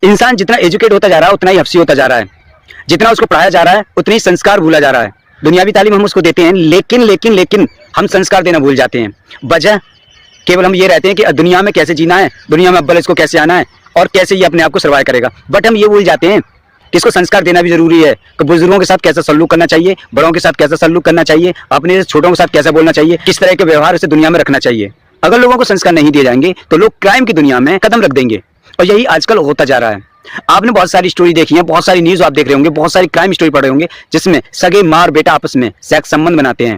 इंसान जितना एजुकेट होता जा रहा है उतना ही हफ्सी होता जा रहा है। जितना उसको पढ़ाया जा रहा है उतनी ही संस्कार भूला जा रहा है। दुनियावी तालीम हम उसको देते हैं, लेकिन हम संस्कार देना भूल जाते हैं। वजह केवल हम ये रहते हैं कि दुनिया में कैसे जीना है, दुनिया में अव्वल इसको कैसे आना है और कैसे ये अपने आप को सर्वाइव करेगा। बट हम ये भूल जाते हैं कि इसको संस्कार देना भी जरूरी है कि बुजुर्गों के साथ कैसा सलूक करना चाहिए, बड़ों के साथ कैसा सलूक करना चाहिए, अपने छोटों के साथ कैसा बोलना चाहिए, किस तरह के व्यवहार उसे दुनिया में रखना चाहिए। अगर लोगों को संस्कार नहीं दिए जाएंगे तो लोग क्राइम की दुनिया में कदम रख देंगे और यही आजकल होता जा रहा है। आपने बहुत सारी स्टोरी देखी है, बहुत सारी न्यूज आप देख रहे होंगे, बहुत सारी क्राइम स्टोरी पढ़ रहे होंगे जिसमें सगे माँ और बेटा आपस में सेक्स संबंध बनाते हैं,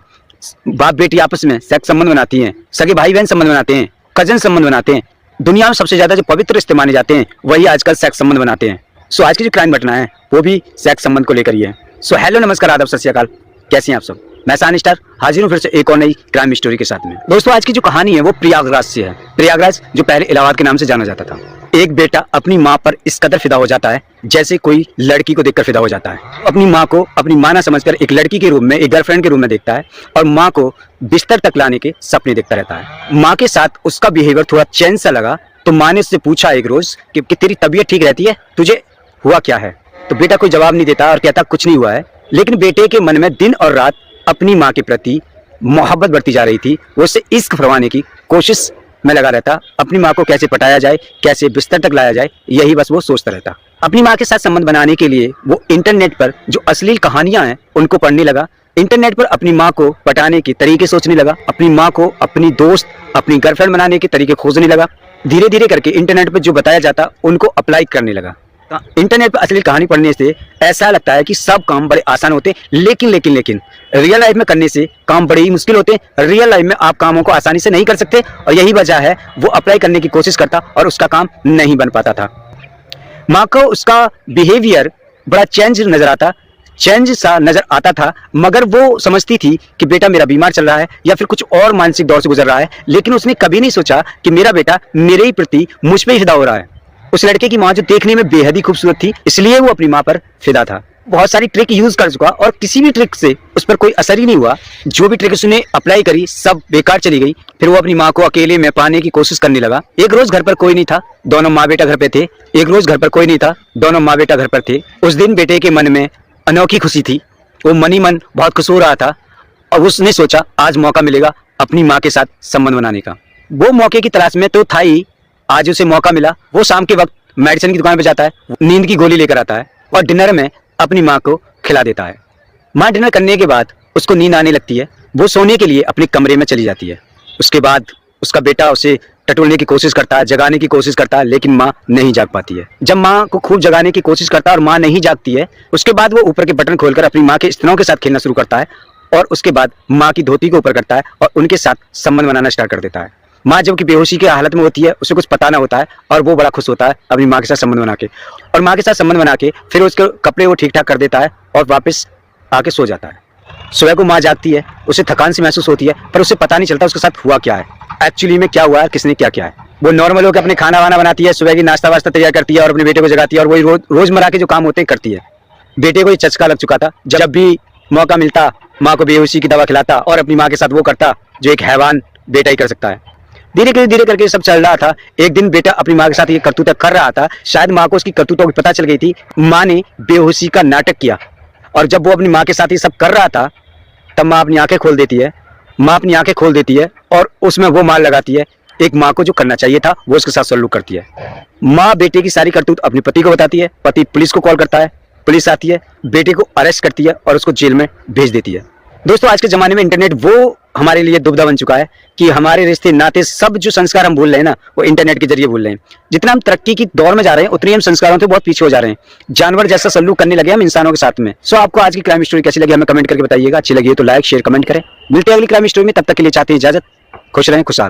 बाप बेटी आपस में सेक्स संबंध बनाती हैं, सगे भाई बहन संबंध बनाते हैं, कजन संबंध बनाते हैं। दुनिया में सबसे ज्यादा जो पवित्र रिश्ते माने जाते हैं वही आजकल सेक्स संबंध बनाते हैं। सो आज की जो क्राइम घटना है वो भी सेक्स संबंध को लेकर ही है। सो हेलो, नमस्कार, आदाब, सत श्री अकाल, कैसे हैं आप सब। मैं सान स्टार हाजिर हूँ फिर से एक और नई क्राइम स्टोरी के साथ में। दोस्तों, आज की जो कहानी है वो प्रयागराज से है। प्रयागराज जो पहले इलाहाबाद के नाम से जाना जाता था। एक बेटा अपनी माँ पर इस कदर फिदा हो जाता है जैसे कोई लड़की को देखकर फिदा हो जाता है। अपनी माँ को अपनी माँ ना समझकर एक लड़की के रूप में, एक गर्लफ्रेंड के रूप में देखता है और माँ को बिस्तर तक लाने के सपने देखता रहता है। माँ के साथ उसका बिहेवियर थोड़ा चेंज सा लगा तो माँ ने उससे पूछा एक रोज कि तेरी तबीयत ठीक रहती है, तुझे हुआ क्या है। तो बेटा कोई जवाब नहीं देता और कहता कुछ नहीं हुआ है। लेकिन बेटे के मन में दिन और रात अपनी माँ के प्रति मोहब्बत बढ़ती जा रही थी। वो उससे इश्क फरमाने की कोशिश में लगा रहता। अपनी माँ को कैसे पटाया जाए, कैसे बिस्तर तक लाया जाए, यही बस वो सोचता रहता। अपनी माँ के साथ संबंध बनाने के लिए वो इंटरनेट पर जो अश्लील कहानियां हैं उनको पढ़ने लगा। इंटरनेट पर अपनी माँ को पटाने के तरीके सोचने लगा। अपनी माँ को अपनी दोस्त, अपनी गर्लफ्रेंड बनाने के तरीके खोजने लगा। धीरे धीरे करके इंटरनेट पर जो बताया जाता उनको अप्लाई करने लगा। इंटरनेट पर अश्लील कहानी पढ़ने से ऐसा लगता है कि सब काम बड़े आसान होते, लेकिन रियल लाइफ में करने से काम बड़े ही मुश्किल होते। रियल लाइफ में आप कामों को आसानी से नहीं कर सकते और यही वजह है वो अप्लाई करने की कोशिश करता और उसका काम नहीं बन पाता था। माँ को उसका बिहेवियर बड़ा चेंज सा नजर आता था, मगर वो समझती थी कि बेटा मेरा बीमार चल रहा है या फिर कुछ और मानसिक दौर से गुजर रहा है। लेकिन उसने कभी नहीं सोचा कि मेरा बेटा मेरे ही प्रति मुझ पे ही फिदा हो रहा है। उस लड़के की माँ जो देखने में बेहद ही खूबसूरत थी, इसलिए वो अपनी माँ पर फिदा था। बहुत सारी ट्रिक यूज कर चुका और किसी भी ट्रिक से उस पर कोई असर ही नहीं हुआ। जो भी ट्रिक उसने अप्लाई करी सब बेकार चली गई। फिर वो अपनी माँ को अकेले में पाने की कोशिश करने लगा। एक रोज घर पर कोई नहीं था, दोनों माँ बेटा घर पे थे। एक रोज घर पर कोई नहीं था, दोनों माँ बेटा घर पर थे। उस दिन बेटे के मन में अनोखी खुशी थी। वो मन ही मन बहुत खुश हो रहा था और उसने सोचा आज मौका मिलेगा अपनी माँ के साथ संबंध बनाने का। वो मौके की तलाश में तो था ही, आज उसे मौका मिला। वो शाम के वक्त मेडिसिन की दुकान पे जाता है, नींद की गोली लेकर आता है और डिनर में अपनी माँ को खिला देता है। माँ डिनर करने के बाद उसको नींद आने लगती है। वो सोने के लिए अपने कमरे में चली जाती है। उसके बाद उसका बेटा उसे टटोलने की कोशिश करता है, जगाने की कोशिश करता है, लेकिन माँ नहीं जाग पाती है। जब माँ को खूब जगाने की कोशिश करता है और माँ नहीं जागती है, उसके बाद वो ऊपर के बटन खोलकर अपनी माँ के स्तनों के साथ खेलना शुरू करता है और उसके बाद माँ की धोती को ऊपर करता है और उनके साथ संबंध बनाना स्टार्ट कर देता है। माँ जब कि बेहोशी की हालत में होती है, उसे कुछ पता ना होता है और वो बड़ा खुश होता है अपनी माँ के साथ संबंध बना के। और माँ के साथ संबंध बना के फिर उसके कपड़े वो ठीक ठाक कर देता है और वापस आके सो जाता है। सुबह को माँ जागती है, उसे थकान सी महसूस होती है पर उसे पता नहीं चलता उसके साथ हुआ क्या है, एक्चुअली में क्या हुआ है, किसने क्या किया है। वो नॉर्मल होकर अपने खाना वाना बनाती है, सुबह की नाश्ता वास्ता तैयार करती है और अपने बेटे को जगाती है और वही रोजमर्रा के जो काम होते हैं करती है। बेटे को ये चस्का लग चुका था। जब भी मौका मिलता माँ को बेहोशी की दवा खिलाता और अपनी माँ के साथ वो करता जो एक हैवान बेटा ही कर सकता है। धीरे करके सब चल रहा था। एक दिन बेटा अपनी माँ के साथ ये करतूत कर रहा था। शायद माँ को उसकी करतूतों की पता चल गई थी। माँ ने बेहोशी का नाटक किया और जब वो अपनी माँ के साथ ये सब कर रहा था तब माँ अपनी आंखें खोल देती है और उसमें वो मार लगाती है। एक माँ को जो करना चाहिए था वो उसके साथ सलूक करती है। माँ बेटे की सारी करतूत अपने पति को बताती है। पति पुलिस को कॉल करता है, पुलिस आती है, बेटे को अरेस्ट करती है और उसको जेल में भेज देती है। दोस्तों, आज के जमाने में इंटरनेट वो हमारे लिए दुविधा बन चुका है कि हमारे रिश्ते नाते सब जो संस्कार हम भूल रहे हैं ना वो इंटरनेट के जरिए भूल रहे हैं। जितना हम तरक्की की दौर में जा रहे हैं उतनी हम संस्कारों से बहुत पीछे हो जा रहे हैं। जानवर जैसा सलूक करने लगे हम इंसानों के साथ में। सो आपको आज की क्राइम स्टोरी कैसी लगी हमें कमेंट करके बताइएगा। अच्छी लगी तो लाइक शेयर कमेंट करें। मिलते हैं अगली क्राइम स्टोरी में, तब तक के लिए चाहते हैं इजाजत। खुश रहें, खुशहाल।